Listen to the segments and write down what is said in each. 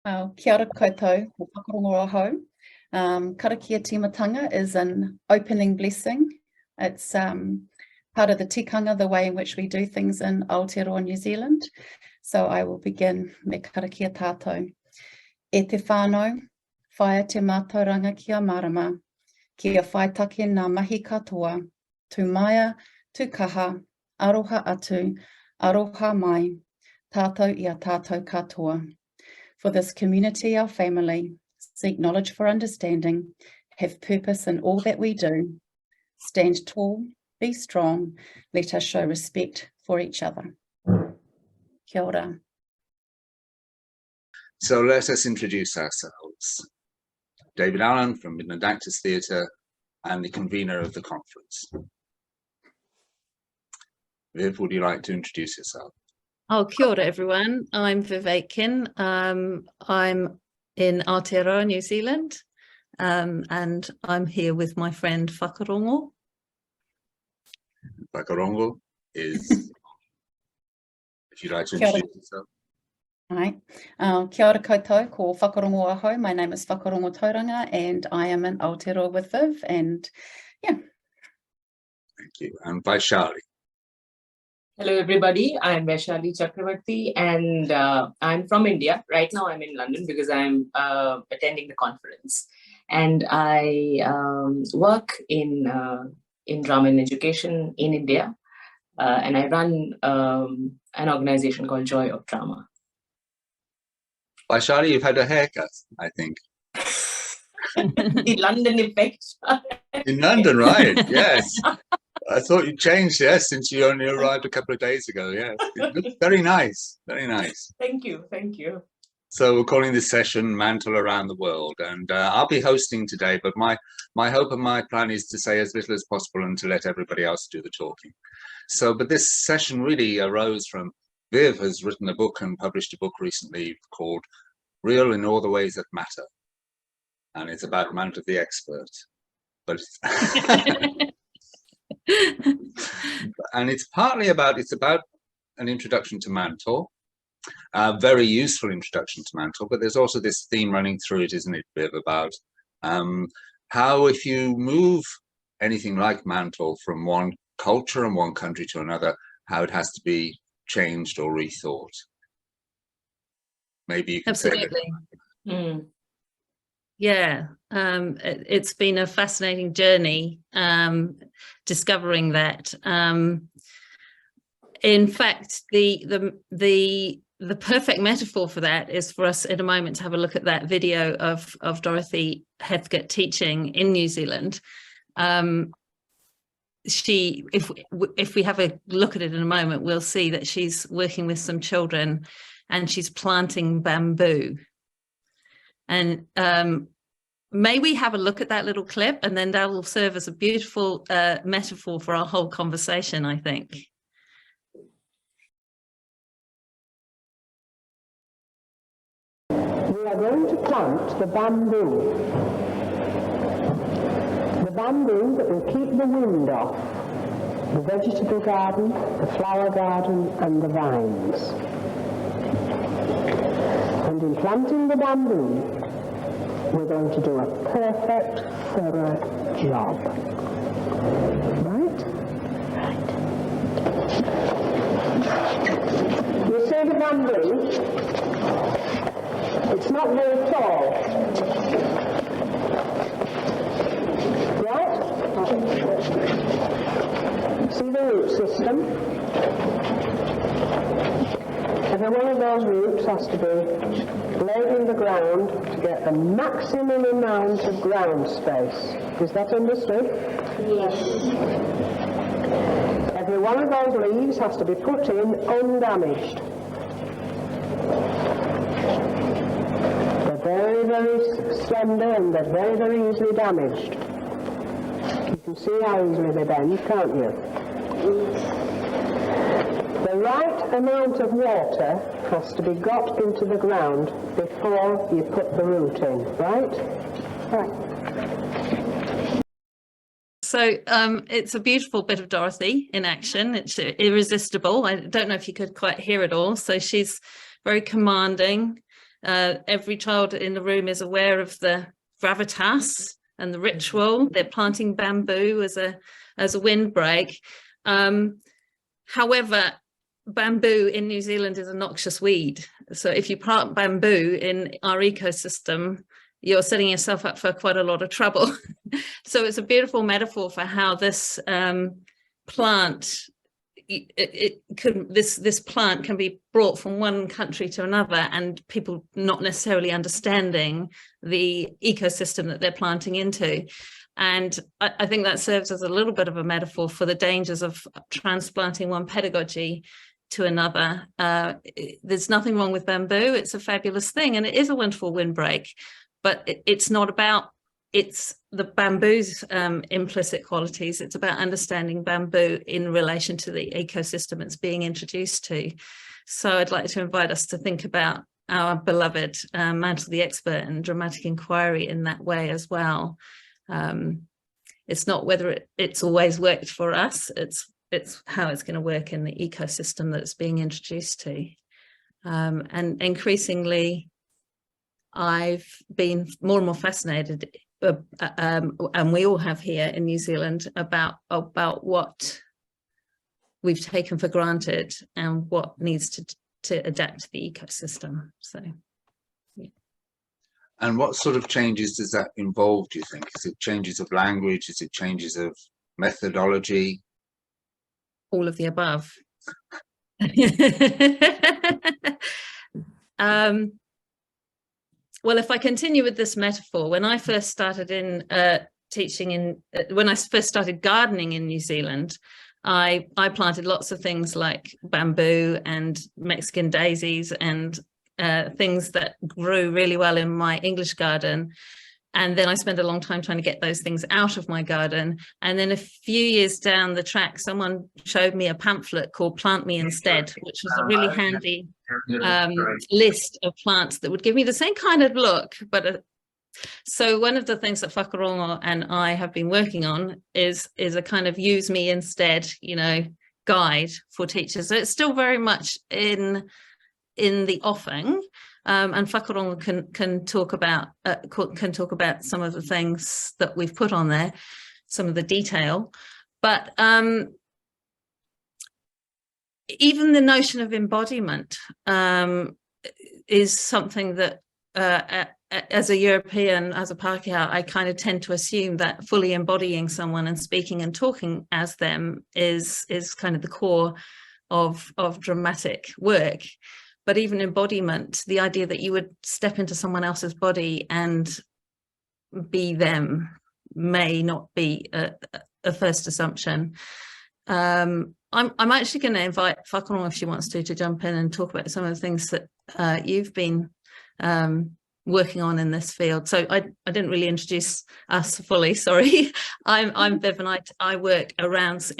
Kia ora koutou, ko Whakarongo ahau. Karakia timatanga is an opening blessing. It's part of the tikanga, the way in which we do things in Aotearoa, New Zealand. So I will begin me karakia tātou. E te whānau, whaia te mātauranga kia marama, kia whaitake ngā mahi katoa, tu maia, tu kaha, aroha atu, aroha mai, tātou ia tātou katoa. For this community, our family, seek knowledge for understanding, have purpose in all that we do, stand tall, be strong, let us show respect for each other. Kia ora. So let us introduce ourselves. David Allen from Midland Actors Theatre and the convener of the conference. Viv, would you like to introduce yourself? Oh, kia ora everyone. I'm Viv Aitken. I'm in Aotearoa, New Zealand, and I'm here with my friend Whakarongo. Whakarongo is, if you'd like to introduce yourself. Hi, kia ora koutou, ko Whakarongo ahau. My name is Whakarongo Tauranga and I am in Aotearoa with Viv, and yeah. Thank you. And Vaishali. Hello everybody, I'm Vaishali Chakravarty and I'm from India. Right now I'm in London because I'm attending the conference. And I work in drama and education in India. And I run an organization called Joy of Drama. Vaishali, you've had a haircut, I think. The London effect. In London, right, yes. I thought you changed, yes, since you only arrived a couple of days ago. Yes, it looks very nice, very nice. Thank you, thank you. So we're calling this session Mantle Around the World, and I'll be hosting today, but my hope and my plan is to say as little as possible and to let everybody else do the talking. So, but this session really arose from, Viv has written a book and published a book recently called Real in All the Ways That Matter, and it's about Mantle the Expert. But and it's partly about, it's about an introduction to Mantle, a very useful introduction to Mantle, but there's also this theme running through it, isn't it, Viv, about how if you move anything like Mantle from one culture and one country to another, how it has to be changed or rethought. Maybe you can Absolutely. Mm. Yeah, it's been a fascinating journey discovering that. In fact, the perfect metaphor for that is for us in a moment to have a look at that video of Dorothy Heathcote teaching in New Zealand. If we have a look at it in a moment, we'll see that she's working with some children and she's planting bamboo. And may we have a look at that little clip, and then that will serve as a beautiful metaphor for our whole conversation, I think. We are going to plant the bamboo. The bamboo that will keep the wind off the vegetable garden, the flower garden and the vines. And in planting the bamboo, we're going to do a perfect, thorough job. Right? Right. You see the bamboo? It's not very tall. Right? See the root system? Every one of those roots has to be laid in the ground to get the maximum amount of ground space. Is that understood? Yes. Every one of those leaves has to be put in undamaged. They're very, very slender and they're very, very easily damaged. You can see how easily they bend, can't you? The right amount of water has to be got into the ground before you put the root in, right? Right. So it's a beautiful bit of Dorothy in action. It's irresistible. I don't know if you could quite hear it all. So she's very commanding, Every child in the room is aware of the gravitas and the ritual. They're planting bamboo as a windbreak. However, bamboo in New Zealand is a noxious weed. So if you plant bamboo in our ecosystem, you're setting yourself up for quite a lot of trouble. So it's a beautiful metaphor for how this plant, this plant can be brought from one country to another, and people not necessarily understanding the ecosystem that they're planting into. And I think that serves as a little bit of a metaphor for the dangers of transplanting one pedagogy to another. There's nothing wrong with bamboo. It's a fabulous thing, and it is a wonderful windbreak, but it's not about the bamboo's implicit qualities. It's about understanding bamboo in relation to the ecosystem it's being introduced to. So I'd like to invite us to think about our beloved Mantle the expert and dramatic inquiry in that way as well. It's not whether it's always worked for us, it's how it's going to work in the ecosystem that it's being introduced to. And increasingly, I've been more and more fascinated, and we all have here in New Zealand, about what we've taken for granted and what needs to adapt to the ecosystem. So, yeah. And what sort of changes does that involve, do you think? Is it changes of language? Is it changes of methodology? All of the above. Well, if I continue with this metaphor, when I first started when I first started gardening in New Zealand, I planted lots of things like bamboo and Mexican daisies and things that grew really well in my English garden. And then I spent a long time trying to get those things out of my garden. And then a few years down the track, someone showed me a pamphlet called Plant Me Instead, which was a really handy list of plants that would give me the same kind of look. But so one of the things that Whakarongo and I have been working on is a kind of use me instead, guide for teachers. So it's still very much in the offing. And Whakarongo can talk about some of the things that we've put on there, some of the detail, but even the notion of embodiment is something that as a European, as a Pākehā, I kind of tend to assume that fully embodying someone and speaking and talking as them is kind of the core of dramatic work. But even embodiment, the idea that you would step into someone else's body and be them may not be a first assumption. I'm actually going to invite Whakarongo, if she wants to jump in and talk about some of the things that you've been working on in this field. So I didn't really introduce us fully, sorry. I'm Viv, and I work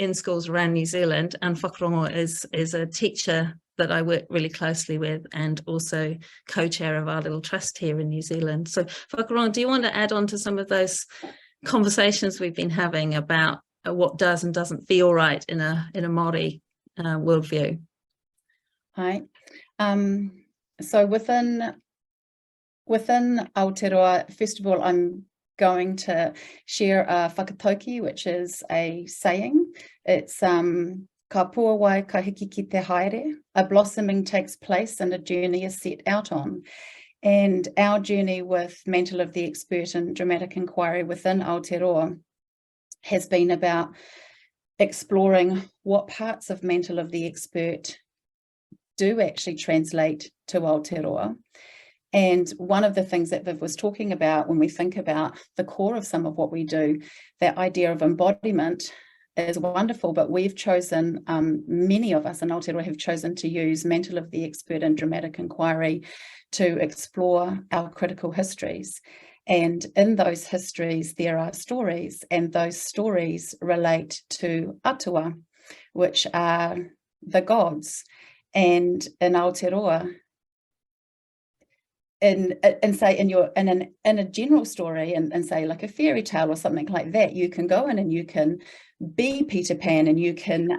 in schools around New Zealand, and Whakarongo is a teacher that I work really closely with, and also co-chair of our little trust here in New Zealand. So Whakarongo, do you want to add on to some of those conversations we've been having about what does and doesn't feel right in a Māori worldview? Hi. So within Aotearoa, first of all, I'm going to share a whakatauki, which is a saying. It's ka pua wai ka hiki ki te haere. A blossoming takes place and a journey is set out on. And our journey with Mantle of the Expert and Dramatic Inquiry within Aotearoa has been about exploring what parts of Mantle of the Expert do actually translate to Aotearoa. And one of the things that Viv was talking about when we think about the core of some of what we do, that idea of embodiment is wonderful, but we've chosen, many of us in Aotearoa have chosen to use Mantle of the Expert and Dramatic Inquiry to explore our critical histories. And in those histories, there are stories, and those stories relate to atua, which are the gods. And in Aotearoa, in a general story, and say like a fairy tale or something like that, you can go in and you can be Peter Pan, and you can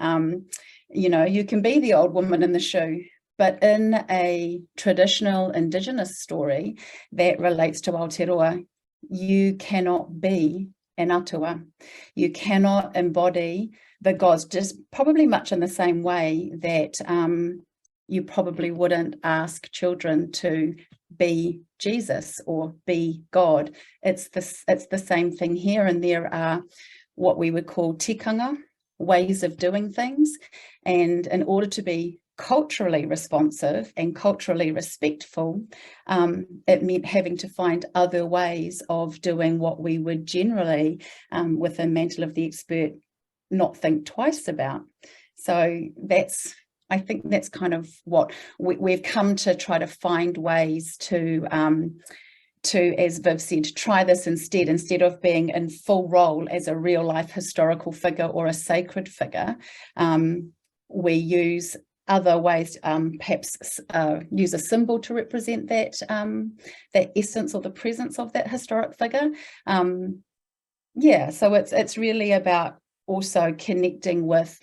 you can be the old woman in the shoe, But in a traditional Indigenous story that relates to Aotearoa, you cannot be an atua. You cannot embody the gods, just probably much in the same way that you probably wouldn't ask children to be Jesus or be God. It's the same thing here, and there are what we would call tikanga, ways of doing things, and in order to be culturally responsive and culturally respectful, it meant having to find other ways of doing what we would generally, within Mantle of the Expert, not think twice about. So I think that's kind of what we've come to try to find ways to, as Viv said, try this instead of being in full role as a real life historical figure or a sacred figure. We use other ways, perhaps use a symbol to represent that that essence or the presence of that historic figure. Yeah, so it's really about also connecting with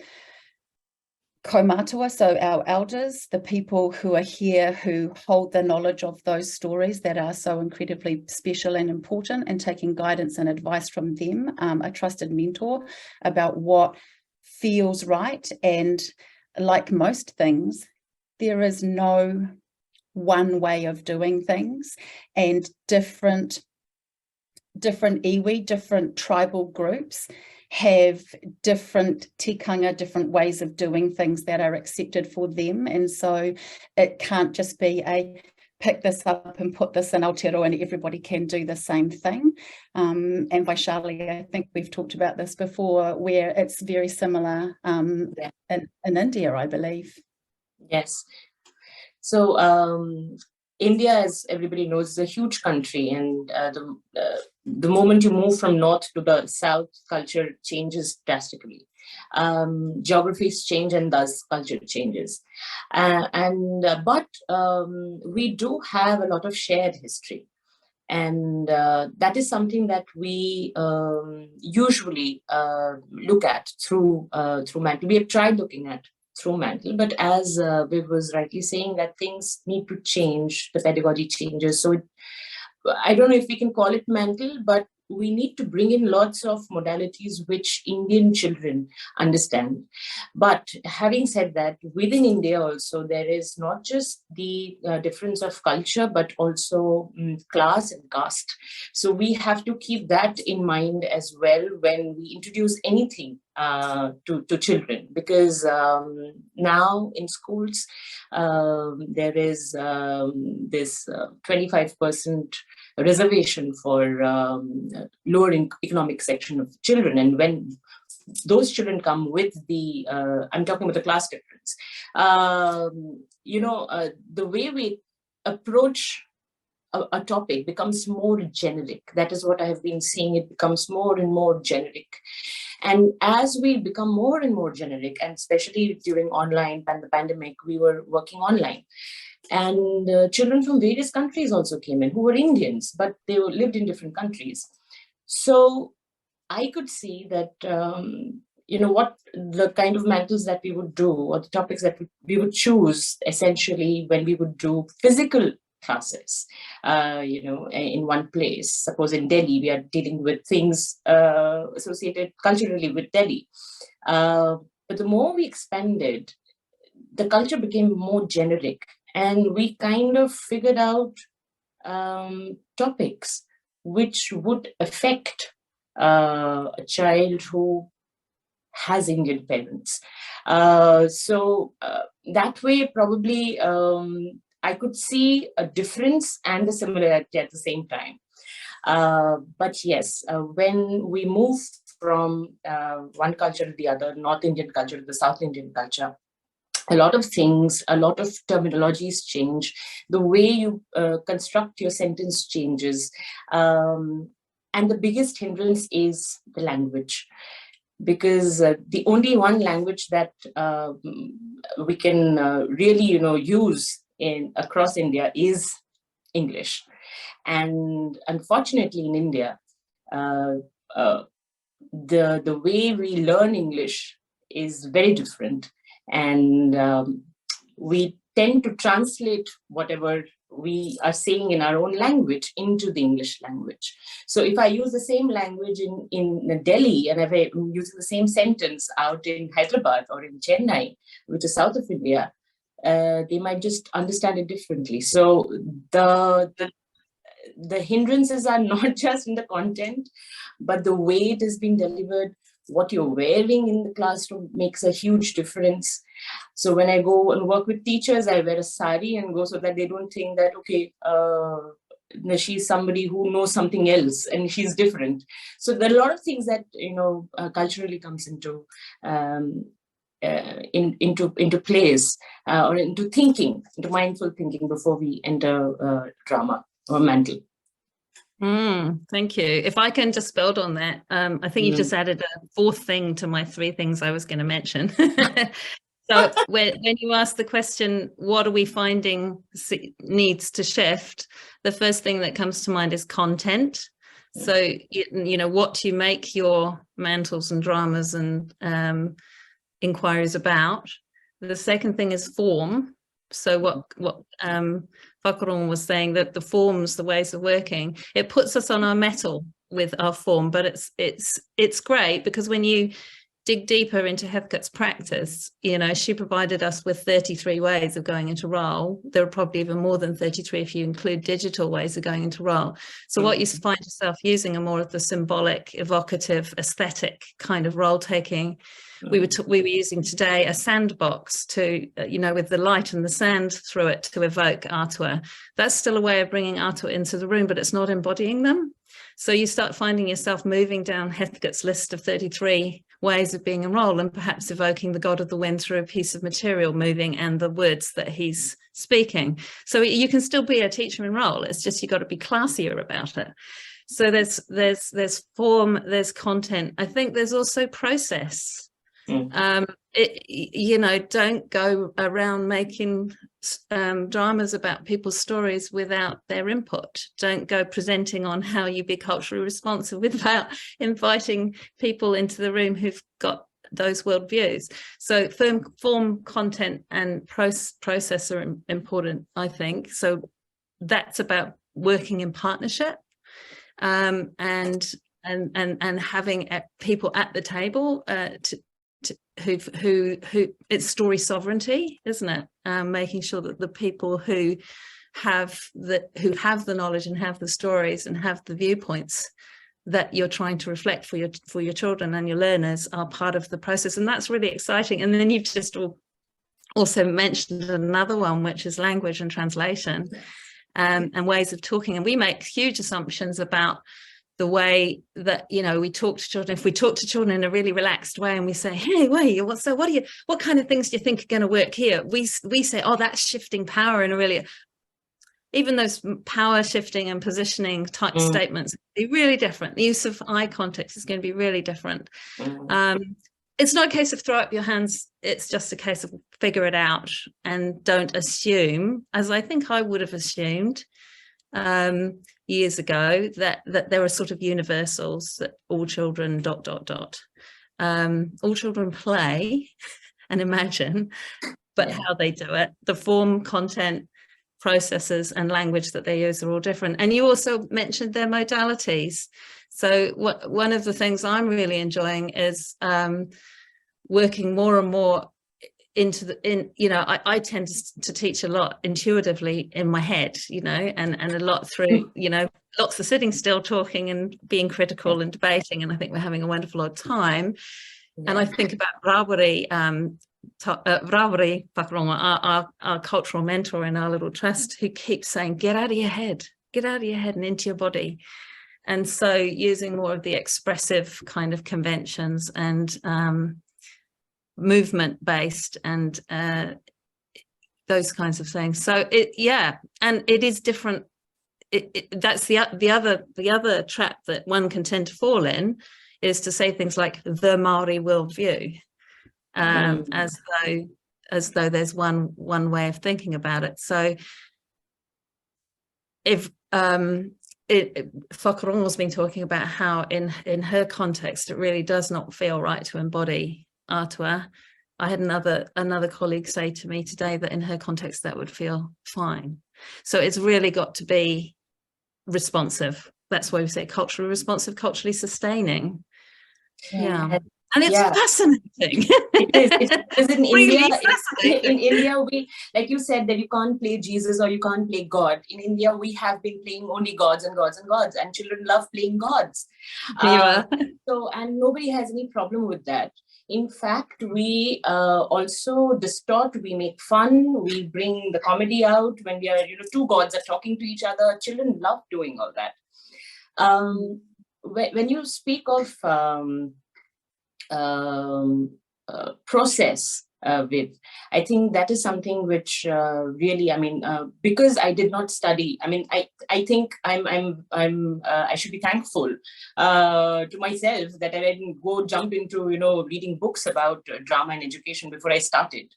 kaumatua, so our elders, the people who are here who hold the knowledge of those stories that are so incredibly special and important, and taking guidance and advice from them, a trusted mentor about what feels right. And like most things, there is no one way of doing things, and different iwi, different tribal groups have different tikanga, different ways of doing things that are accepted for them. And so it can't just be a pick this up and put this in Aotearoa and everybody can do the same thing. And Vaishali, I think we've talked about this before, where it's very similar in India, I believe. Yes. So India, as everybody knows, is a huge country, and the moment you move from north to the south, culture changes drastically. Geographies change, and thus culture changes. But we do have a lot of shared history, and that is something that we usually look at through Mantle. We have tried looking at through Mantle, but as Viv was rightly saying, that things need to change, the pedagogy changes. So I don't know if we can call it Mantle, but we need to bring in lots of modalities which Indian children understand. But having said that, within India also, there is not just the difference of culture, but also class and caste. So we have to keep that in mind as well when we introduce anything to children, because now in schools, there is this 25% reservation for lower economic section of children. And when those children come with the, I'm talking about the class difference, the way we approach a topic becomes more generic. That is what I have been seeing. It becomes more and more generic. And as we become more and more generic, and especially during online and the pandemic, we were working online. And children from various countries also came in who were Indians, but they lived in different countries. So I could see that, what the kind of mantles that we would do, or the topics that we would choose essentially when we would do physical classes, in one place. Suppose in Delhi, we are dealing with things associated culturally with Delhi. But the more we expanded, the culture became more generic. And we kind of figured out topics which would affect a child who has Indian parents. So that way, probably, I could see a difference and a similarity at the same time. But yes, when we move from one culture to the other, North Indian culture to the South Indian culture, a lot of things, a lot of terminologies change. The way you construct your sentence changes. And the biggest hindrance is the language. Because the only one language that we can really, use across India is English. And unfortunately in India, the way we learn English is very different. And we tend to translate whatever we are saying in our own language into the English language. So if I use the same language in Delhi, and if I'm using the same sentence out in Hyderabad or in Chennai, which is south of India, they might just understand it differently. So the hindrances are not just in the content, but the way it is being delivered. What you're wearing in the classroom makes a huge difference. So when I go and work with teachers, I wear a sari and go so that they don't think that, okay, she's somebody who knows something else and she's different. So there are a lot of things that, culturally comes into place or into thinking, into mindful thinking before we enter drama or Mantle. Thank you. If I can just build on that, I think you've just added a fourth thing to my three things I was going to mention. So when you ask the question, what are we finding needs to shift? The first thing that comes to mind is content. So, what you make your mantles and dramas and inquiries about. The second thing is form. So what Whakarongo was saying, that the forms, the ways of working, it puts us on our mettle with our form, but it's great because when you dig deeper into Heathcote's practice, she provided us with 33 ways of going into role. There are probably even more than 33 if you include digital ways of going into role. So what you find yourself using are more of the symbolic, evocative, aesthetic kind of role taking. We were using today a sandbox to, with the light and the sand through it to evoke Aotearoa. That's still a way of bringing Aotearoa into the room, but it's not embodying them. So you start finding yourself moving down Heathcote's list of 33 ways of being in role and perhaps evoking the god of the wind through a piece of material moving and the words that he's speaking. So you can still be a teacher in role. It's just you've got to be classier about it. So there's form, there's content. I think there's also process. Don't go around making dramas about people's stories without their input. Don't go presenting on how you be culturally responsive without inviting people into the room who've got those worldviews. So form, content, and process are important, I think. So that's about working in partnership, and having people at the table who it's story sovereignty, isn't it? Making sure that the people who have the knowledge and have the stories and have the viewpoints that you're trying to reflect for your children and your learners are part of the process, and that's really exciting. And then you've just also mentioned another one, which is language and translation, and ways of talking. And we make huge assumptions about the way that, we talk to children. If we talk to children in a really relaxed way and we say, hey, wait, what kind of things do you think are going to work here? We say, oh, that's shifting power in a really, even those power shifting and positioning type statements be really different. The use of eye contact is going to be really different. It's not a case of throw up your hands. It's just a case of figure it out and don't assume, as I think I would have assumed years ago, that there are sort of universals that all children ... all children play and imagine, but how they do it, the form, content, processes and language that they use are all different. And you also mentioned their modalities. So one of the things I'm really enjoying is working more and more I tend to teach a lot intuitively in my head, and a lot through, lots of sitting still, talking and being critical and debating. And I think we're having a wonderful old time. Yeah. And I think about Rawari Whakarongo, our cultural mentor in our little trust, who keeps saying, get out of your head and into your body. And so using more of the expressive kind of conventions and movement based and those kinds of things. So and it is different. That's the other trap that one can tend to fall in, is to say things like the Maori worldview, as though there's one way of thinking about it. So if Whakarongo's been talking about how in her context it really does not feel right to embody Aotearoa, I had another colleague say to me today that in her context that would feel fine. So it's really got to be responsive. That's why we say culturally responsive, culturally sustaining. Yeah. And it's fascinating. It is in Really India. fascinating. In India, we, like you said, that you can't play Jesus or you can't play God. In India, we have been playing only gods and gods and gods, and children love playing gods. So, and nobody has any problem with that. In fact, we also distort, we make fun, we bring the comedy out when we are, two gods are talking to each other. Children love doing all that. When you speak of process with, I think that is something which really, because I did not study, I think I should be thankful to myself that I didn't go jump into, reading books about drama and education before I started.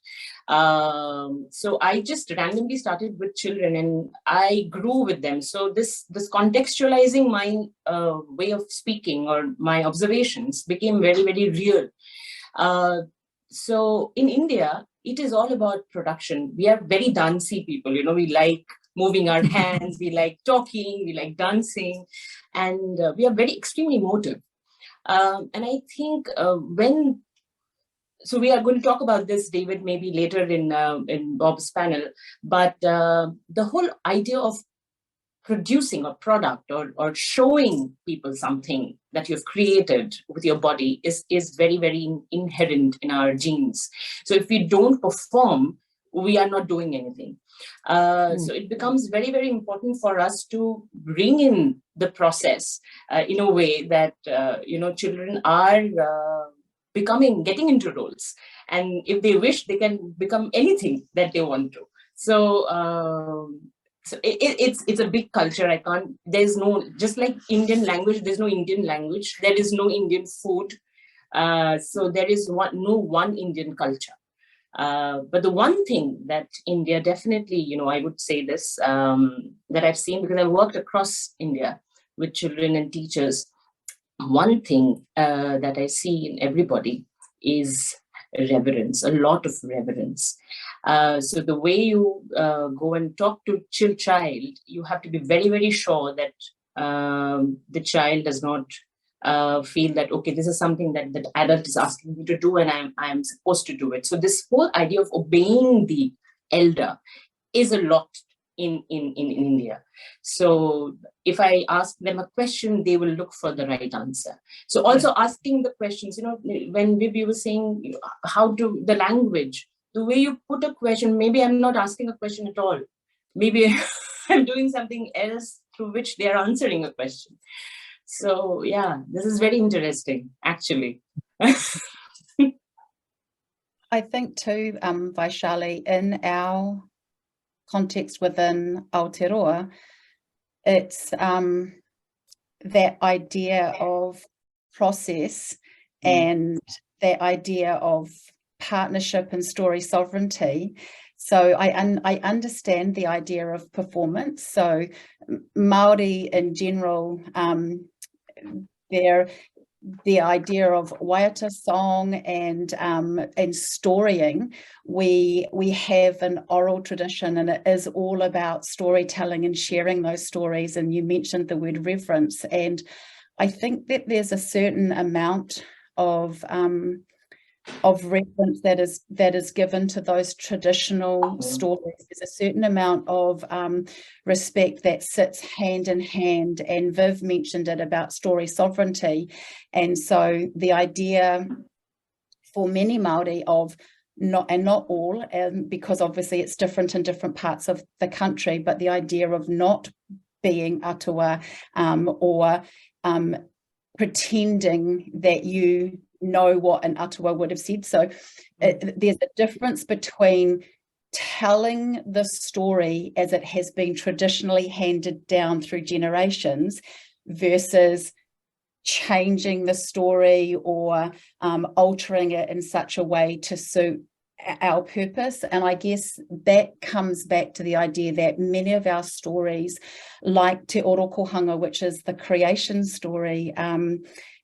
So I just randomly started with children and I grew with them. So this contextualizing my way of speaking or my observations became very, very real. So in India, it is all about production. We are very dancey people, we like moving our hands, we like talking, we like dancing, and we are very extremely emotive. And I think so we are going to talk about this, David, maybe later in Bob's panel, but the whole idea of producing a product or showing people something that you've created with your body is very, very inherent in our genes. So if we don't perform, we are not doing anything. So it becomes very, very important for us to bring in the process in a way that, children are getting into roles. And if they wish, they can become anything that they want to. So, it's a big culture. There's no, just like Indian language, there's no Indian language. There is no Indian food. So there is no one Indian culture. But the one thing that India definitely, I would say this, that I've seen, because I've worked across India with children and teachers, one thing that I see in everybody is reverence, a lot of reverence. So the way you go and talk to child, you have to be very, very sure that the child does not feel that, okay, this is something that the adult is asking me to do and I'm supposed to do it. So this whole idea of obeying the elder is a lot in India. So if I ask them a question, they will look for the right answer. So also asking the questions, when Vivi was saying how to the language, the way you put a question, maybe I'm not asking a question at all. Maybe I'm doing something else through which they are answering a question. So yeah, this is very interesting, actually. I think too, Vaishali, in our context within Aotearoa, it's that idea of process and that idea of partnership and story sovereignty. So I understand the idea of performance. So Māori in general, the idea of waiata song and storying, we have an oral tradition, and it is all about storytelling and sharing those stories. And you mentioned the word reverence, and I think that there's a certain amount of reverence that is given to those traditional stories. There's a certain amount of respect that sits hand in hand, and Viv mentioned it about story sovereignty. And so the idea for many Māori of not all, because obviously it's different in different parts of the country, but the idea of not being atua or pretending that you know what an atua would have said. So there's a difference between telling the story as it has been traditionally handed down through generations versus changing the story or altering it in such a way to suit our purpose. And I guess that comes back to the idea that many of our stories, like Te Orokohanga, which is the creation story,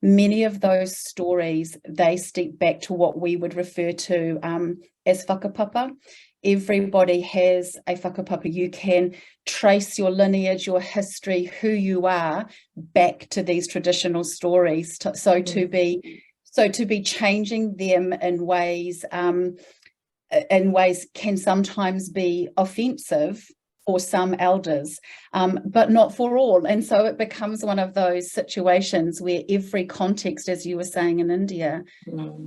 many of those stories, they step back to what we would refer to as whakapapa. Everybody has a whakapapa. You can trace your lineage, your history, who you are, back to these traditional stories. So to be changing them in ways can sometimes be offensive for some elders, but not for all. And so it becomes one of those situations where every context, as you were saying in India,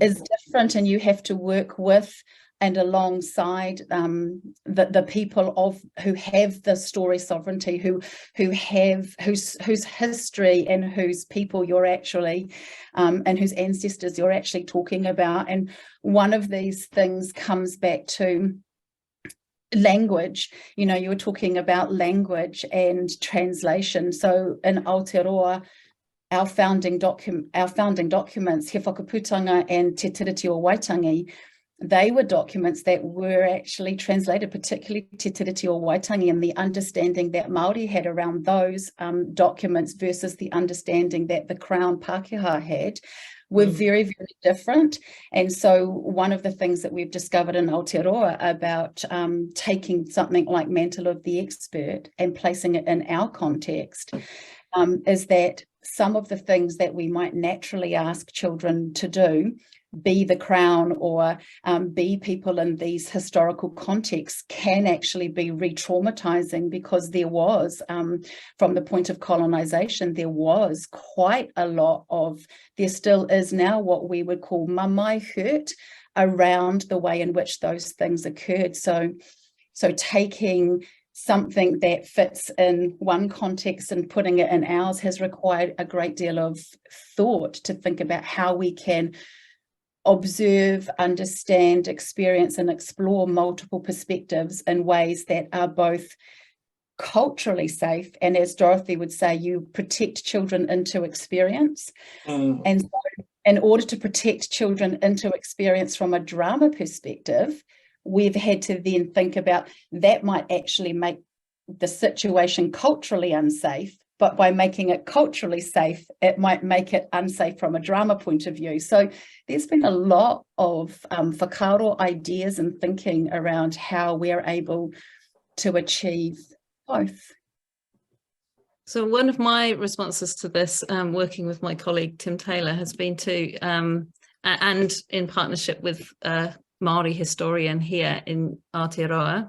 is different, and you have to work with and alongside the people who have the story sovereignty, whose history and whose people you're actually and whose ancestors you're actually talking about. And one of these things comes back to language. You know, you were talking about language and translation. So in Aotearoa, our founding documents, He Whakaputanga and Te Tiriti o Waitangi, they were documents that were actually translated, particularly Te Tiriti o Waitangi, and the understanding that Māori had around those documents versus the understanding that the Crown Pākehā had were very, very different. And so one of the things that we've discovered in Aotearoa about taking something like Mantle of the Expert and placing it in our context is that some of the things that we might naturally ask children to do, be the Crown or be people in these historical contexts, can actually be re-traumatizing, because there was, from the point of colonization, there was quite a lot of, there still is now what we would call mamai hurt around the way in which those things occurred. So taking something that fits in one context and putting it in ours has required a great deal of thought to think about how we can observe, understand, experience, and explore multiple perspectives in ways that are both culturally safe, and, as Dorothy would say, you protect children into experience. And so in order to protect children into experience from a drama perspective, we've had to then think about that might actually make the situation culturally unsafe, but by making it culturally safe, it might make it unsafe from a drama point of view. So there's been a lot of whakaaro ideas and thinking around how we're able to achieve both. So one of my responses to this, working with my colleague Tim Taylor, has been to, and in partnership with a Māori historian here in Aotearoa,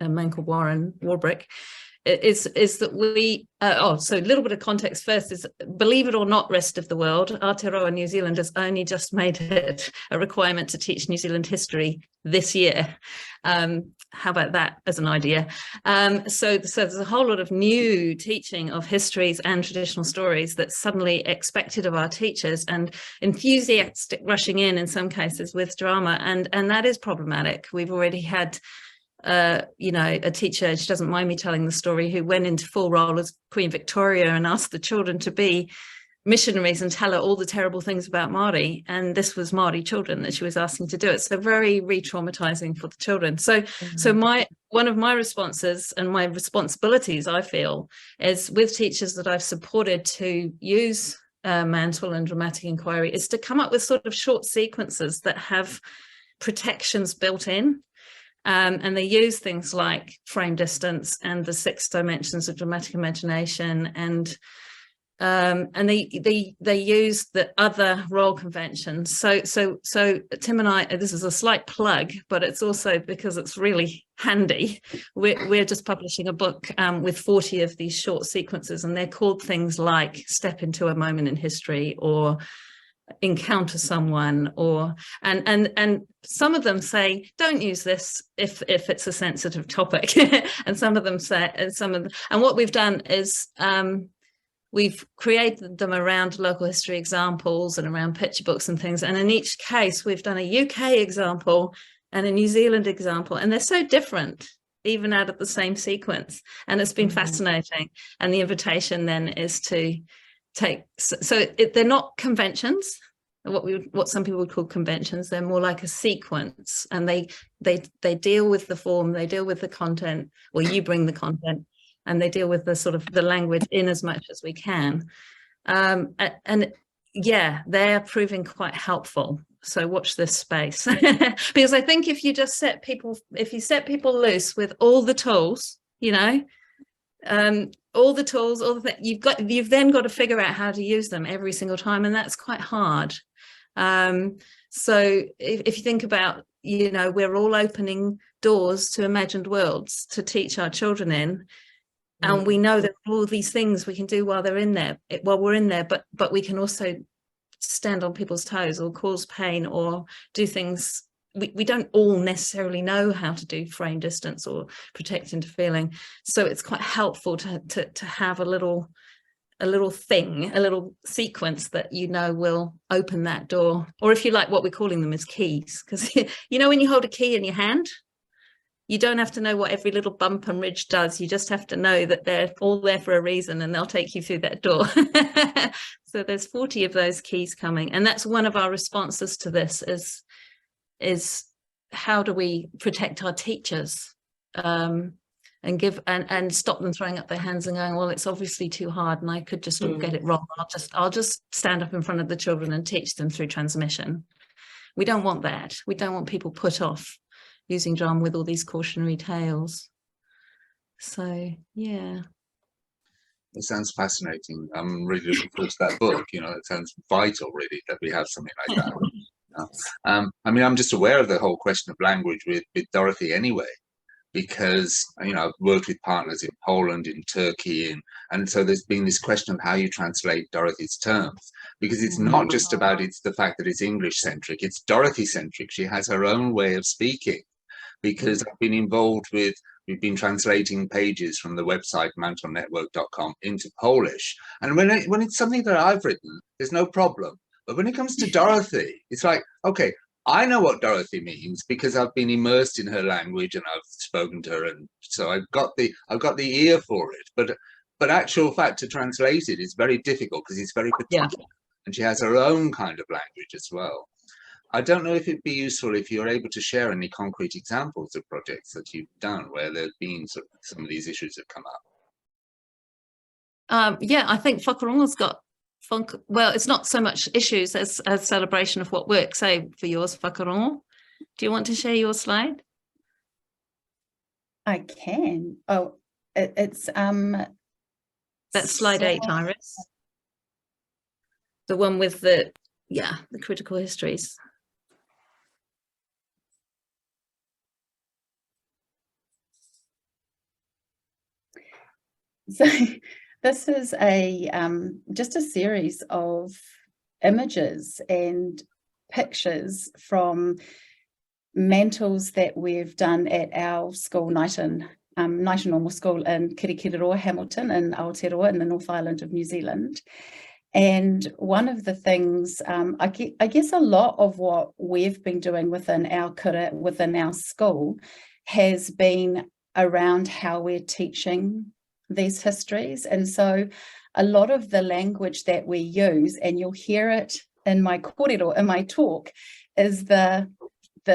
Mantle Warbrick, is that we, so a little bit of context first is, believe it or not, rest of the world, Aotearoa, New Zealand has only just made it a requirement to teach New Zealand history this year. How about that as an idea? So there's a whole lot of new teaching of histories and traditional stories that's suddenly expected of our teachers, and enthusiastic rushing in some cases with drama, and that is problematic. We've already had a teacher, she doesn't mind me telling the story, who went into full role as Queen Victoria and asked the children to be missionaries and tell her all the terrible things about Māori, and this was Māori children that she was asking to do it. So very re-traumatizing for the children. So one of my responses and my responsibilities, I feel, is with teachers that I've supported to use Mantle and dramatic inquiry, is to come up with sort of short sequences that have protections built in. And they use things like frame distance and the 6 dimensions of dramatic imagination, and they use the other role conventions. So Tim and I, this is a slight plug, but it's also because it's really handy. We're just publishing a book with 40 of these short sequences, and they're called things like Step into a Moment in History, or Encounter Someone, or and some of them say don't use this if it's a sensitive topic, and some of them say, and what we've done is we've created them around local history examples and around picture books and things, and in each case we've done a UK example and a New Zealand example, and they're so different even out of the same sequence, and it's been fascinating. And the invitation then is to take, they're not conventions, what some people would call conventions. They're more like a sequence, and they deal with the form, they deal with the content, or you bring the content, and they deal with the sort of the language in as much as we can. And yeah, they're proving quite helpful. So watch this space. Because I think if you just set people loose with all the tools, you know, all the tools, all the you've then got to figure out how to use them every single time, and that's quite hard. So if you think about, you know, we're all opening doors to imagined worlds to teach our children in, and we know that all these things we can do while they're in there, while we're in there, but we can also stand on people's toes or cause pain or do things. We don't all necessarily know how to do frame distance or protect into feeling, so it's quite helpful to have a little thing, a little sequence that, you know, will open that door. Or if you like, what we're calling them is keys, because you know, when you hold a key in your hand, you don't have to know what every little bump and ridge does. You just have to know that they're all there for a reason, and they'll take you through that door. So there's 40 of those keys coming, and that's one of our responses to this is how do we protect our teachers, and give and stop them throwing up their hands and going, well, it's obviously too hard and I could just get it wrong. I'll just stand up in front of the children and teach them through transmission. We don't want that. We don't want people put off using drum with all these cautionary tales. So yeah. It sounds fascinating. I'm really looking forward to that book. You know, it sounds vital, really, that we have something like that. I mean, I'm just aware of the whole question of language with Dorothy anyway, because, you know, I've worked with partners in Poland, in Turkey, and so there's been this question of how you translate Dorothy's terms, because it's not just about it's the fact that it's English centric, it's Dorothy centric. She has her own way of speaking, because I've been involved with, we've been translating pages from the website mantlenetwork.com into Polish, and when it's something that I've written, there's no problem. But when it comes to Dorothy, it's like, okay, I know what Dorothy means because I've been immersed in her language and I've spoken to her, and so I've got the ear for it. But actual fact, to translate it is very difficult because it's very particular, and she has her own kind of language as well. I don't know if it'd be useful if you're able to share any concrete examples of projects that you've done where there's been some of these issues have come up. Yeah, I think Whakarongo's got well, it's not so much issues as a celebration of what works. Say for yours, Whakarongo, do you want to share your slide? I can. Oh, it's that's slide 8, Iris. The one with the critical histories. So this is just a series of images and pictures from mantles that we've done at our school, Knighton Normal School in Kirikiriroa, Hamilton, in Aotearoa in the North Island of New Zealand. And one of the things, I guess a lot of what we've been doing within our kura, within our school, has been around how we're teaching these histories. And so a lot of the language that we use, and you'll hear it in my kōrero, in my talk, is the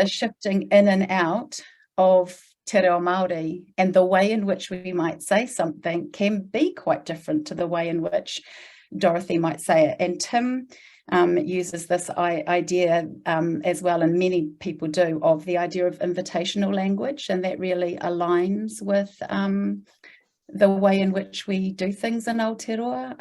shifting in and out of te reo Māori, and the way in which we might say something can be quite different to the way in which Dorothy might say it. And Tim uses this idea as well, and many people do, of the idea of invitational language, and that really aligns with the way in which we do things in Aotearoa.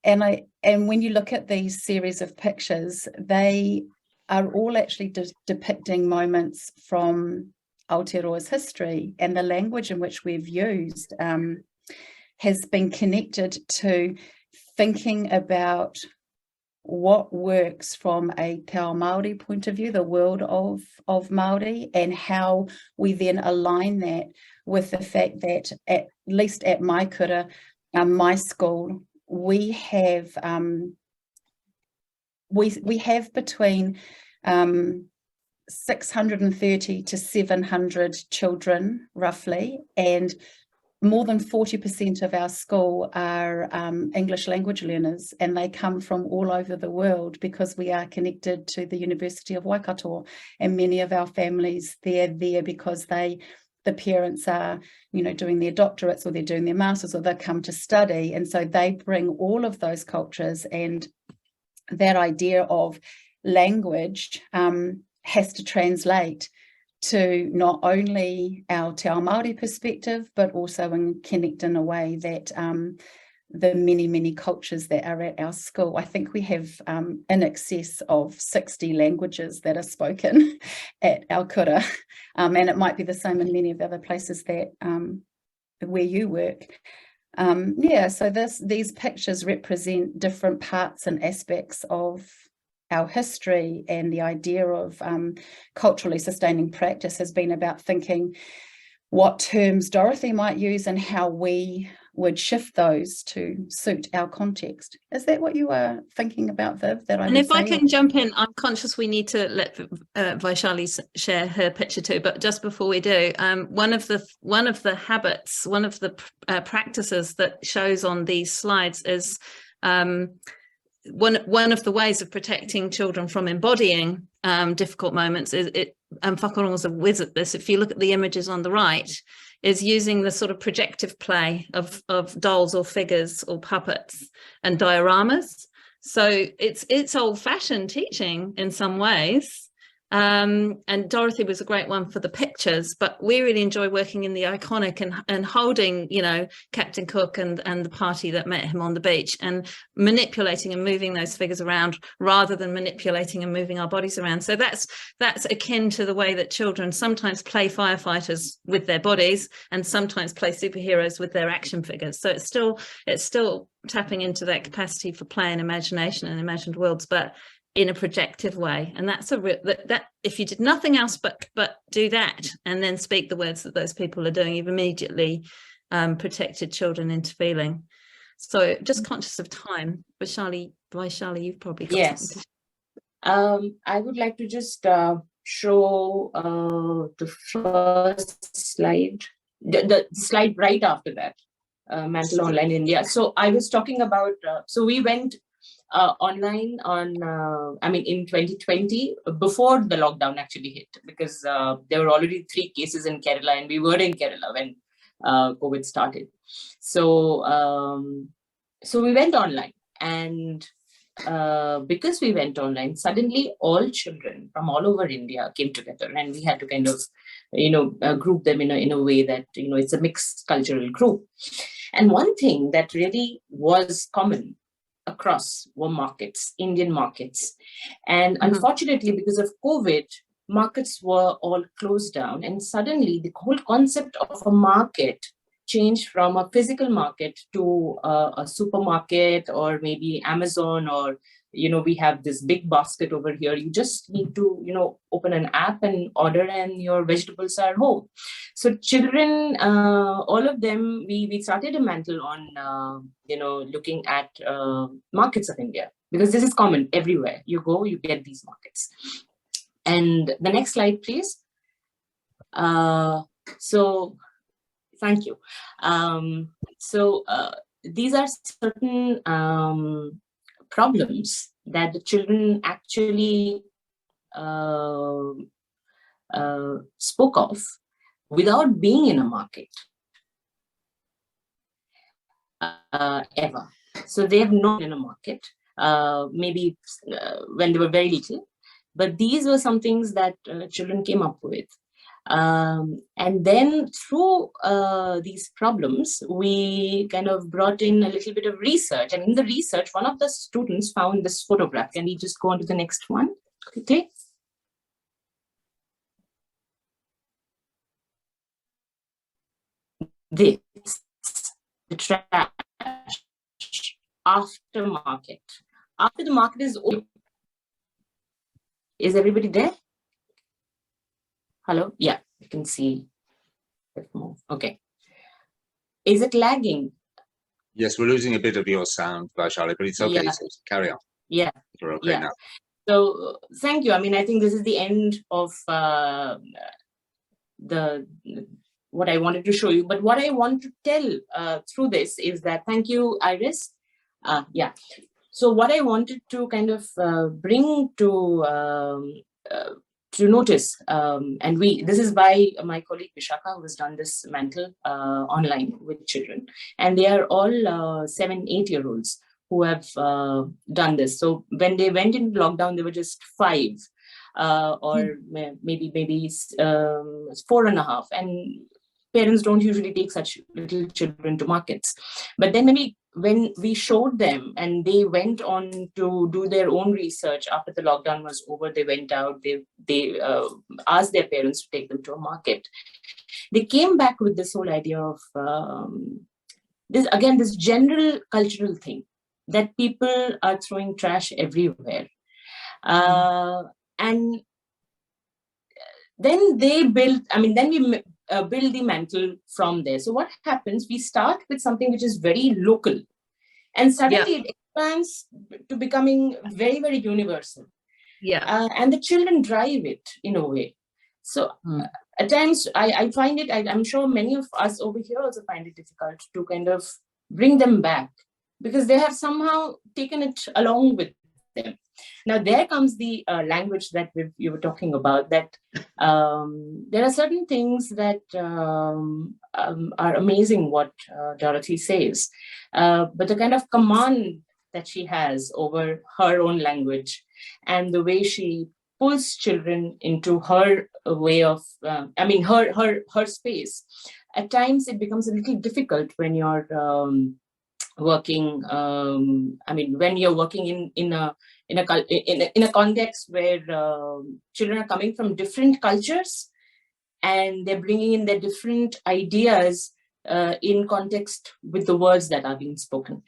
And when you look at these series of pictures, they are all actually depicting moments from Aotearoa's history, and the language in which we've used has been connected to thinking about what works from a te ao Māori point of view, the world of Māori, and how we then align that with the fact that, at least at my kura, my school, we have between 630 to 700 children roughly, and more than 40% of our school are English language learners, and they come from all over the world because we are connected to the University of Waikato, and many of our families, they're there because the parents are, you know, doing their doctorates or they're doing their masters or they come to study, and so they bring all of those cultures, and that idea of language has to translate to not only our Te Ao Māori perspective, but also and connect in a way that the many, many cultures that are at our school. I think we have in excess of 60 languages that are spoken at our kura, and it might be the same in many of the other places that where you work. Yeah, so these pictures represent different parts and aspects of our history, and the idea of culturally sustaining practice has been about thinking what terms Dorothy might use and how we would shift those to suit our context. Is that what you were thinking about, Viv? And if I can jump in, I'm conscious we need to let Vaishali share her picture too, but just before we do, one of the habits, one of the practices that shows on these slides is one of the ways of protecting children from embodying difficult moments is and Whakarongo's a whiz at this. If you look at the images on the right, is using the sort of projective play of dolls or figures or puppets and dioramas. So it's old-fashioned teaching in some ways. And Dorothy was a great one for the pictures, but we really enjoy working in the iconic and holding, you know, Captain Cook and the party that met him on the beach, and manipulating and moving those figures around rather than manipulating and moving our bodies around. So that's akin to the way that children sometimes play firefighters with their bodies and sometimes play superheroes with their action figures. So it's still tapping into that capacity for play and imagination and imagined worlds, but in a projective way. And that's that if you did nothing else but do that and then speak the words that those people are doing, you've immediately protected children into feeling. So just conscious of time, Vaishali, you've probably got something to I would like to just show the first slide, the slide right after that, Mantle Online India. So I was talking about, so we went online on, in 2020, before the lockdown actually hit, because there were already 3 cases in Kerala, and we were in Kerala when COVID started. So, so we went online, and because we went online, suddenly all children from all over India came together, and we had to kind of, group them in a way that, it's a mixed cultural group. And one thing that really was common across were markets, Indian markets. And unfortunately, because of COVID, markets were all closed down. And suddenly the whole concept of a market changed from a physical market to a supermarket, or maybe Amazon, or, we have this big basket over here. You just need to, open an app and order, and your vegetables are home. So children, all of them, we started a Mantle on, looking at markets of India, because this is common everywhere. You go, you get these markets. And the next slide, please. So thank you. These are certain problems that the children actually spoke of without being in a market ever. So they have known in a market, maybe when they were very little, but these were some things that children came up with. And then through these problems, we kind of brought in a little bit of research. And in the research, one of the students found this photograph. Can we just go on to the next one quickly? This, the trash, aftermarket. After the market is over. Is everybody there? Hello? Yeah, you can see. Okay. Is it lagging? Yes, we're losing a bit of your sound, Vaishali, but it's okay. Yeah. So carry on. Yeah. We're okay now. So thank you. I mean, I think this is the end of what I wanted to show you. But what I want to tell through this is that, thank you, Iris. Yeah. So what I wanted to kind of bring to notice, and this is by my colleague Vishaka, who has done this Mantle online with children, and they are all 7, 8-year-olds who have done this. So when they went into lockdown, they were just 5, or maybe 4.5, and parents don't usually take such little children to markets. But then when we showed them and they went on to do their own research after the lockdown was over, they went out, they asked their parents to take them to a market. They came back with this whole idea of this general cultural thing that people are throwing trash everywhere. And then they built, then we build the Mantle from there. So what happens, we start with something which is very local, and suddenly it expands to becoming very, very universal. And the children drive it in a way. So at times I find it, I'm sure many of us over here also find it difficult to kind of bring them back, because they have somehow taken it along with them. Now there comes the language that you were talking about, that there are certain things that are amazing what Dorothy says, but the kind of command that she has over her own language and the way she pulls children into her way of, her space, at times it becomes a little difficult when you're working, when you're working in a context where children are coming from different cultures and they're bringing in their different ideas in context with the words that are being spoken.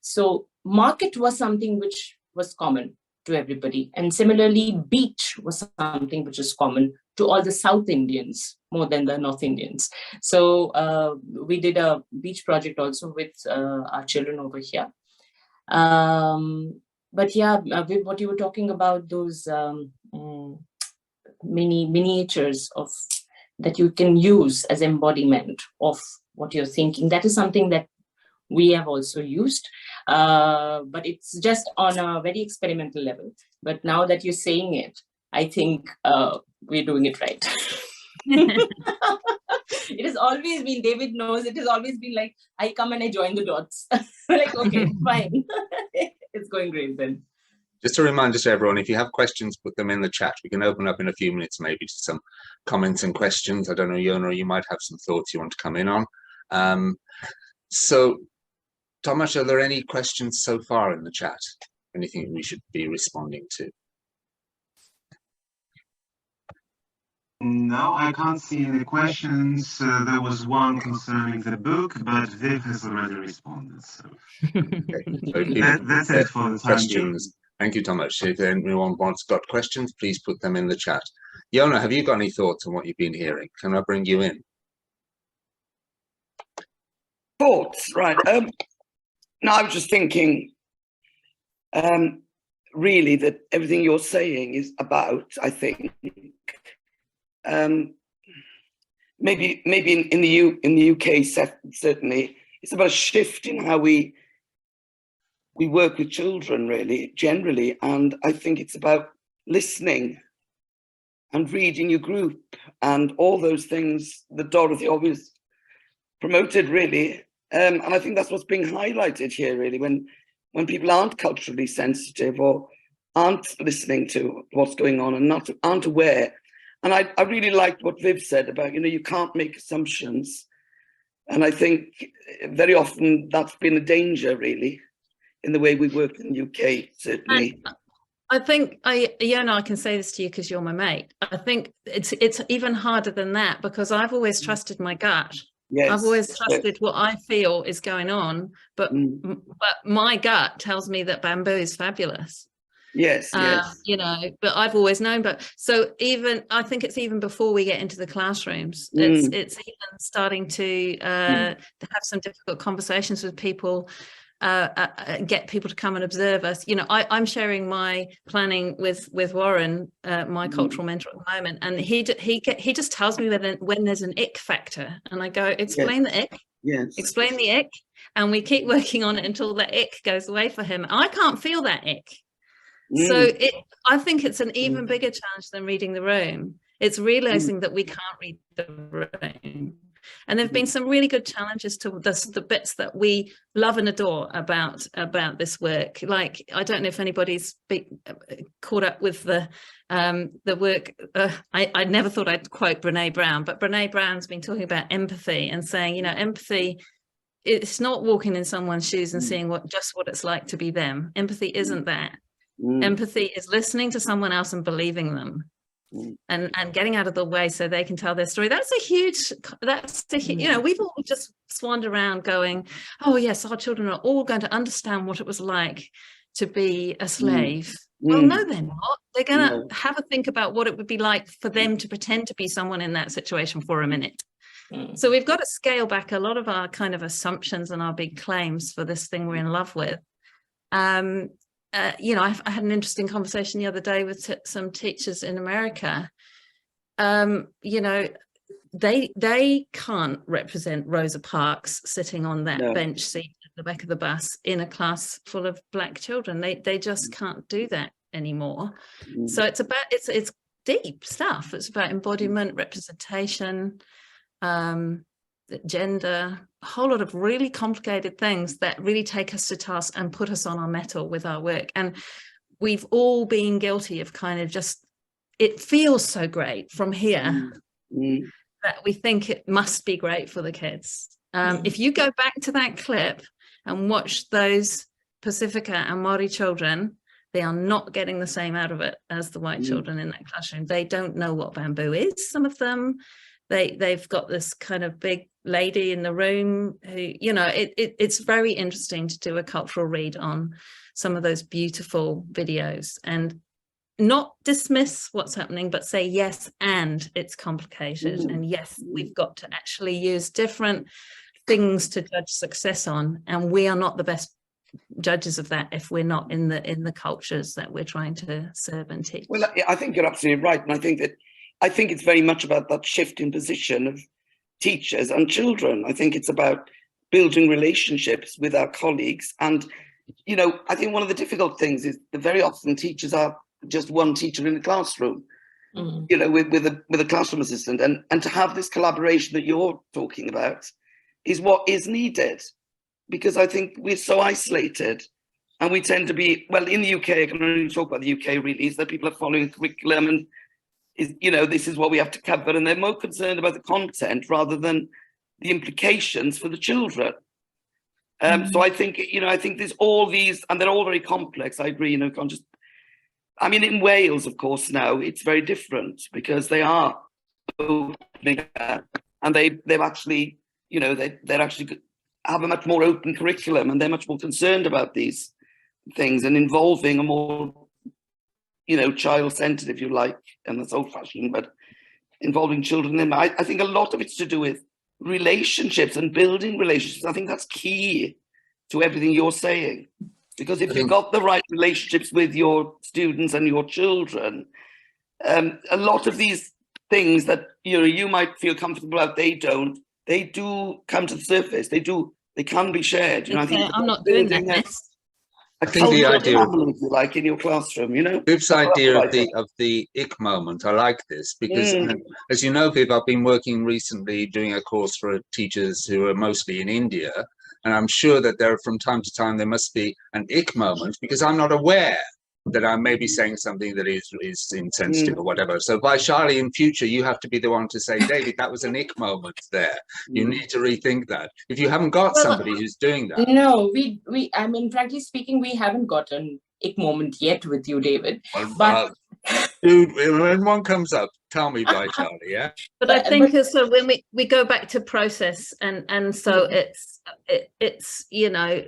So market was something which was common to everybody. And similarly, beach was something which is common to all the South Indians more than the North Indians. So we did a beach project also with our children over here. But yeah, with what you were talking about, those miniatures of that you can use as embodiment of what you're thinking, that is something that we have also used, but it's just on a very experimental level. But now that you're saying it, I think we're doing it right. It has always been, David knows, it has always been like, I come and I join the dots. Like, okay, fine. It's going great then. Just a reminder to everyone, if you have questions, put them in the chat. We can open up in a few minutes maybe to some comments and questions. I don't know, Yona, you might have some thoughts you want to come in on. So, Thomas, are there any questions so far in the chat? Anything we should be responding to? No, I can't see any questions. There was one concerning the book, but Viv has already responded. So that's it for the time being. Thank you, Thomas. If anyone wants got questions, please put them in the chat. Yona, have you got any thoughts on what you've been hearing? Can I bring you in? Thoughts, right. No, I was just thinking, really, that everything you're saying is about, I think, maybe in the UK certainly, it's about a shift in how we work with children, really, generally, and I think it's about listening and reading your group and all those things that Dorothy always promoted, really. And I think that's what's being highlighted here, really, when people aren't culturally sensitive or aren't listening to what's going on and aren't aware. And I really liked what Viv said about, you can't make assumptions. And I think very often that's been a danger, really, in the way we work in the UK, certainly. And I think, Yona, I can say this to you because you're my mate. I think it's even harder than that, because I've always trusted my gut. Yes, I've always trusted what I feel is going on, but my gut tells me that bamboo is fabulous. Yes, yes. But I've always known. But so I think it's even before we get into the classrooms, it's even starting to have some difficult conversations with people get people to come and observe us. You know, I'm sharing my planning with Warren, my cultural mentor at the moment, and he just tells me when there's an ick factor, and I go, explain the ick, explain the ick, and we keep working on it until the ick goes away for him. I can't feel that ick. So I think it's an even bigger challenge than reading the room. It's realizing that we can't read the room. And there have been some really good challenges to the bits that we love and adore about this work. Like, I don't know if anybody's caught up with the work. I never thought I'd quote Brene Brown, but Brene Brown's been talking about empathy and saying, you know, empathy, it's not walking in someone's shoes and seeing what it's like to be them. Empathy isn't that. Empathy is listening to someone else and believing them. And getting out of the way so they can tell their story. That's a huge, you know, we've all just swanned around going, oh yes, our children are all going to understand what it was like to be a slave. Well, no, they're not. They're going to have a think about what it would be like for them to pretend to be someone in that situation for a minute. So we've got to scale back a lot of our kind of assumptions and our big claims for this thing we're in love with. You know, I had an interesting conversation the other day with some teachers in America. You know, they can't represent Rosa Parks sitting on that bench seat at the back of the bus in a class full of Black children. They just can't do that anymore. So it's deep stuff. It's about embodiment, representation, gender, a whole lot of really complicated things that really take us to task and put us on our mettle with our work. And we've all been guilty of kind of just, it feels so great from here that we think it must be great for the kids. If you go back to that clip and watch those Pacifica and Māori children, they are not getting the same out of it as the white children in that classroom. They don't know what bamboo is, some of them. They've got this kind of big lady in the room who, you know, it's very interesting to do a cultural read on some of those beautiful videos and not dismiss what's happening, but say, yes, and it's complicated. And yes, we've got to actually use different things to judge success on. And we are not the best judges of that if we're not in the cultures that we're trying to serve and teach. Well, I think you're absolutely right. And I think it's very much about that shift in position of teachers and children. I think it's about building relationships with our colleagues. And, you know, I think one of the difficult things is that very often teachers are just one teacher in a classroom, you know, with a classroom assistant. And to have this collaboration that you're talking about is what is needed, because I think we're so isolated and we tend to be, well, in the UK, I can only talk about the UK really, is that people are following curriculum and, you know, this is what we have to cover, and they're more concerned about the content rather than the implications for the children. So I think, you know, I think there's all these, and they're all very complex. I agree, you know, can't just, I mean, in Wales, of course, now it's very different because they are opening up and they've actually, you know, they're actually have a much more open curriculum and they're much more concerned about these things and involving a more, you know, child-centered, if you like, and that's old-fashioned, but involving children in. I think a lot of it's to do with relationships and building relationships. I think that's key to everything you're saying, because if you've got the right relationships with your students and your children, a lot of these things that, you know, you might feel comfortable about, they don't. They do come to the surface. They can be shared. You know, I think I'm not doing that. I think the idea of, if you like, in your classroom, you know. Viv's idea of the ick moment, I like this because, as you know, Viv, I've been working recently doing a course for teachers who are mostly in India, and I'm sure that there, from time to time, there must be an ick moment because I'm not aware that I may be saying something that is insensitive or whatever. So Vaishali, in future, you have to be the one to say, David, that was an ick moment there. You need to rethink that. If you haven't got somebody who's doing that. No, I mean, frankly speaking, we haven't got an ick moment yet with you, David. But dude, when one comes up, tell me, Vaishali, yeah? But I think also when we go back to process and so it's you know,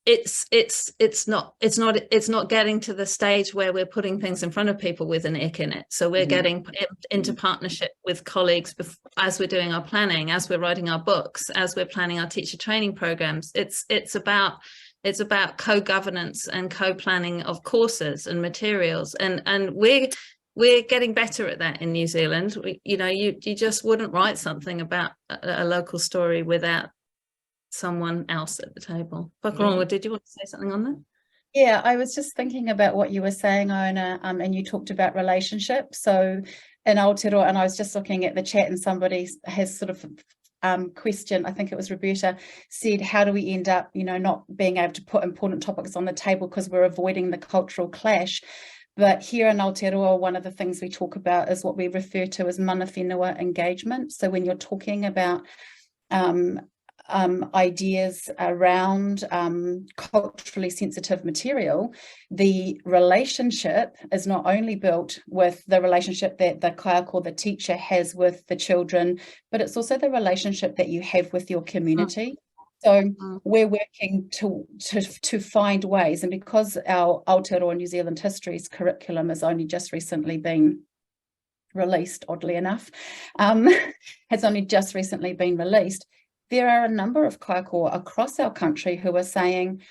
it's not getting to the stage where we're putting things in front of people with an ick in it. So we're getting into partnership with colleagues as we're doing our planning, as we're writing our books, as we're planning our teacher training programs. It's about co-governance and co-planning of courses and materials, and we're getting better at that in New Zealand. You just wouldn't write something about a local story without someone else at the table. Whakarongo, did you want to say something on that? Yeah, I was just thinking about what you were saying, Iona, and you talked about relationships. So in Aotearoa, and I was just looking at the chat, and somebody has sort of question, I think it was Roberta, said, how do we end up, not being able to put important topics on the table because we're avoiding the cultural clash? But here in Aotearoa, one of the things we talk about is what we refer to as mana whenua engagement. So when you're talking about ideas around culturally sensitive material, the relationship is not only built with the relationship that the kaiako or the teacher has with the children, but it's also the relationship that you have with your community. So we're working to find ways, and because our Aotearoa New Zealand Histories curriculum has only just recently been released, oddly enough, has only just recently been released, there are a number of kaiako across our country who are saying,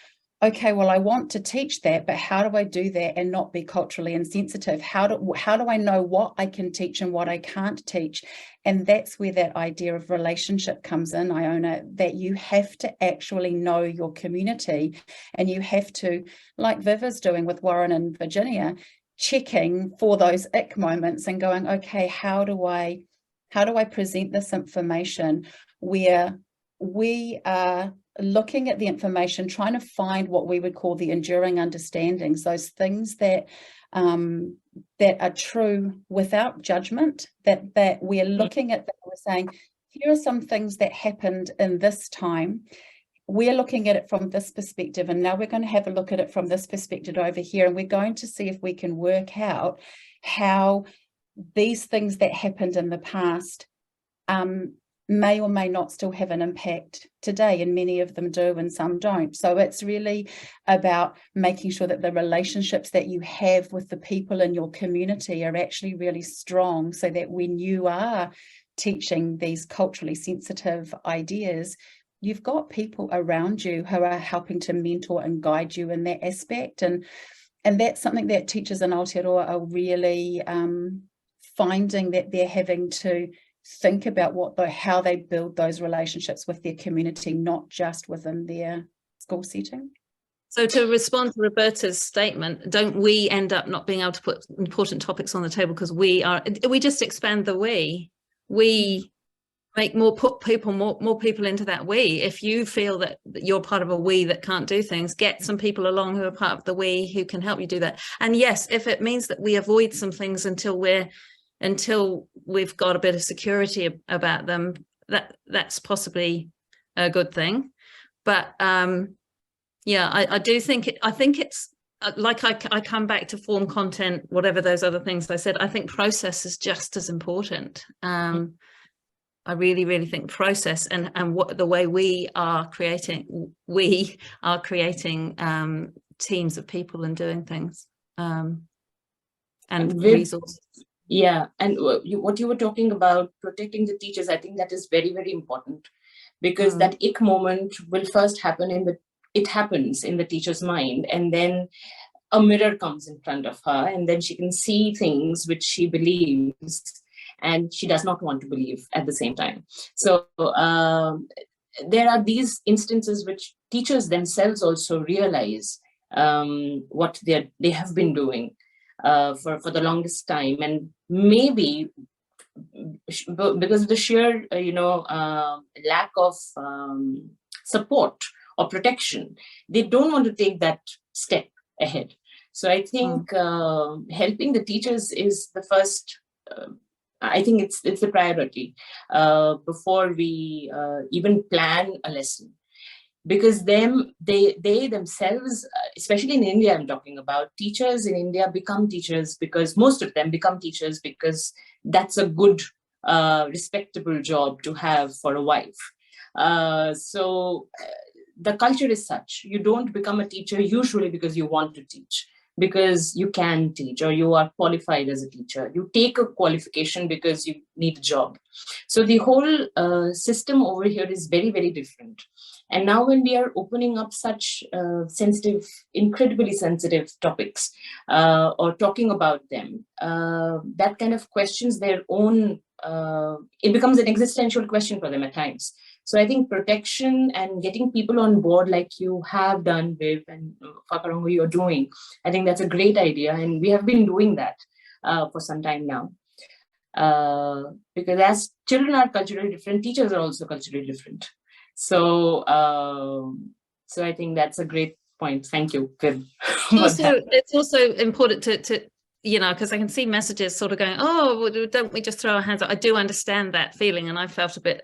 okay, well, I want to teach that, but how do I do that and not be culturally insensitive? How do I know what I can teach and what I can't teach? And that's where that idea of relationship comes in, Iona, that you have to actually know your community, and you have to, like Viv is doing with Warren and Virginia, checking for those ick moments and going, okay, how do I present this information where we are looking at the information, trying to find what we would call the enduring understandings, those things that are true without judgment, that we're looking at, that we're saying, here are some things that happened in this time. We're looking at it from this perspective, and now we're going to have a look at it from this perspective over here, and we're going to see if we can work out how these things that happened in the past may or may not still have an impact today, and many of them do and some don't. So it's really about making sure that the relationships that you have with the people in your community are actually really strong, so that when you are teaching these culturally sensitive ideas, you've got people around you who are helping to mentor and guide you in that aspect. And that's something that teachers in Aotearoa are really finding that they're having to think about how they build those relationships with their community, not just within their school setting. So to respond to Roberta's statement, don't we end up not being able to put important topics on the table because we just expand the we make more people into that we. If you feel that you're part of a we that can't do things, get some people along who are part of the we who can help you do that. And yes, if it means that we avoid some things until we've got a bit of security about them, that's possibly a good thing. But yeah, I do think I think it's like I come back to form, content, whatever those other things I said. I think process is just as important. I really think process and what the way we are creating teams of people and doing things and resources. Yeah, and what you were talking about, protecting the teachers, I think that is very, very important, because that ick moment will first happen it happens in the teacher's mind, and then a mirror comes in front of her, and then she can see things which she believes and she does not want to believe at the same time. So there are these instances which teachers themselves also realize what they have been doing for the longest time, and maybe because of the sheer lack of support or protection, they don't want to take that step ahead. So I think helping the teachers is the first, I think it's the priority before we even plan a lesson. Because they themselves, especially in India, I'm talking about, teachers in India become teachers because most of them become teachers because that's a good, respectable job to have for a wife. So the culture is such. You don't become a teacher usually because you want to teach, because you can teach or you are qualified as a teacher. You take a qualification because you need a job. So the whole system over here is very, very different. And now when we are opening up such sensitive, incredibly sensitive topics or talking about them, that kind of questions their own, it becomes an existential question for them at times. So I think protection and getting people on board like you have done, Viv, and Whakarongo you're doing, I think that's a great idea. And we have been doing that for some time now. Because as children are culturally different, teachers are also culturally different. So, so I think that's a great point. Thank you, Viv. It's also important to you know, because I can see messages sort of going, oh, well, don't we just throw our hands up? I do understand that feeling, and I felt a bit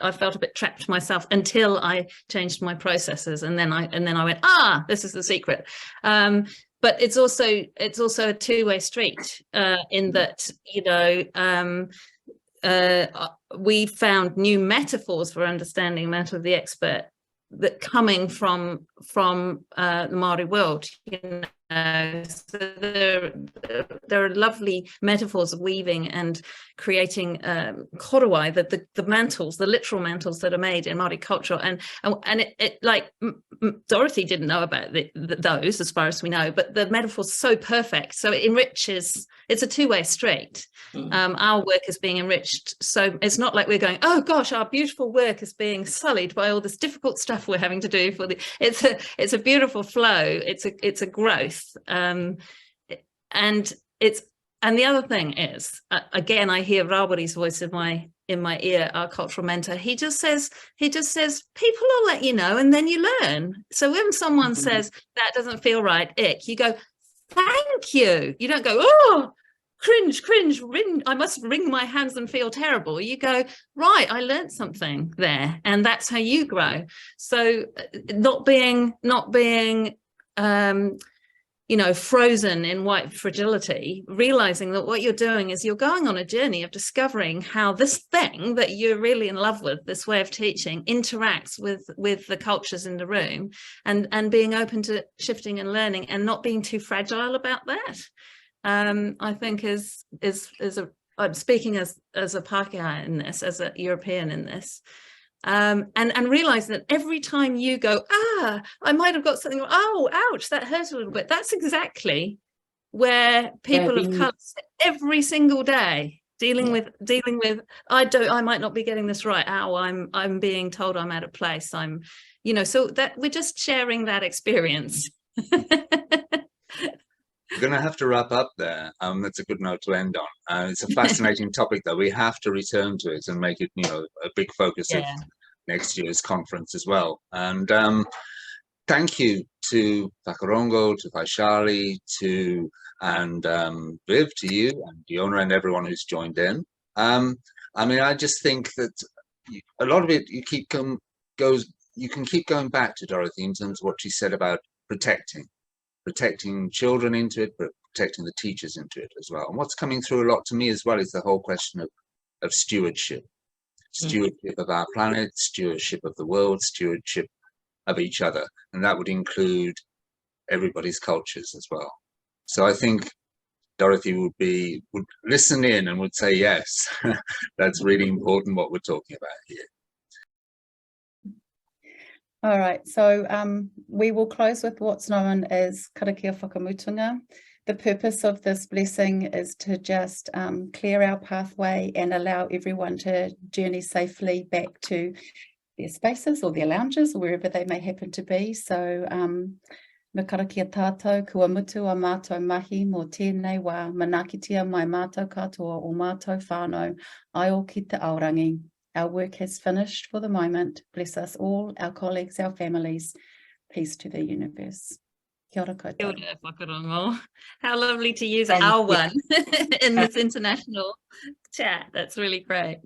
trapped myself until I changed my processes, and then I went, this is the secret. But it's also a two-way street in that, you know, we found new metaphors for understanding Mantle of the Expert that coming from the Māori world, you know. So there are lovely metaphors of weaving and creating korowai, the mantles, the literal mantles that are made in Māori culture, and it like Dorothy didn't know about those as far as we know, but the metaphor's so perfect, so it enriches. It's a two-way street. Our work is being enriched, so it's not like we're going, oh gosh, our beautiful work is being sullied by all this difficult stuff we're having to do for the. It's a beautiful flow. It's a growth. And the other thing is, again, I hear Rawari's voice in my ear, our cultural mentor. He just says people will let you know, and then you learn. So when someone says that doesn't feel right, you go, thank you. You don't go, oh, cringe, I must wring my hands and feel terrible. You go, right, I learned something there, and that's how you grow. So not being you know, frozen in white fragility, realizing that what you're doing is you're going on a journey of discovering how this thing that you're really in love with, this way of teaching, interacts with the cultures in the room, and being open to shifting and learning, and not being too fragile about that. I think is I'm speaking as a Pākehā in this, as a European in this. And realize that every time you go, I might have got something, oh, ouch, that hurt a little bit. That's exactly where people of colour every single day dealing with, I might not be getting this right. I'm being told I'm out of place. I'm, you know, so that we're just sharing that experience. We're going to have to wrap up there. That's a good note to end on. It's a fascinating topic, though. We have to return to it and make it, you know, a big focus of next year's conference as well. And thank you to Whakarongo, to Vaishali, and Viv, to you and Diona and everyone who's joined in. I mean, I just think that a lot of it you can keep going back to Dorothy in terms of what she said about protecting children into it, but protecting the teachers into it as well. And what's coming through a lot to me as well is the whole question of stewardship. Stewardship of our planet, stewardship of the world, stewardship of each other. And that would include everybody's cultures as well. So I think Dorothy would listen in and would say, yes, that's really important what we're talking about here. All right, so we will close with what's known as karakia whakamutunga. The purpose of this blessing is to just clear our pathway and allow everyone to journey safely back to their spaces or their lounges or wherever they may happen to be. So, me karakia tātou, kua mutu a mātou mahi mō tēnei wā, manakitia mai mātou katoa o mātou whānau, ai ki te aorangi. Our work has finished for the moment. Bless us all, our colleagues, our families. Peace to the universe. Kia ora koutou. Kia ora, Whakarongo. How lovely to use our one in this international chat. That's really great.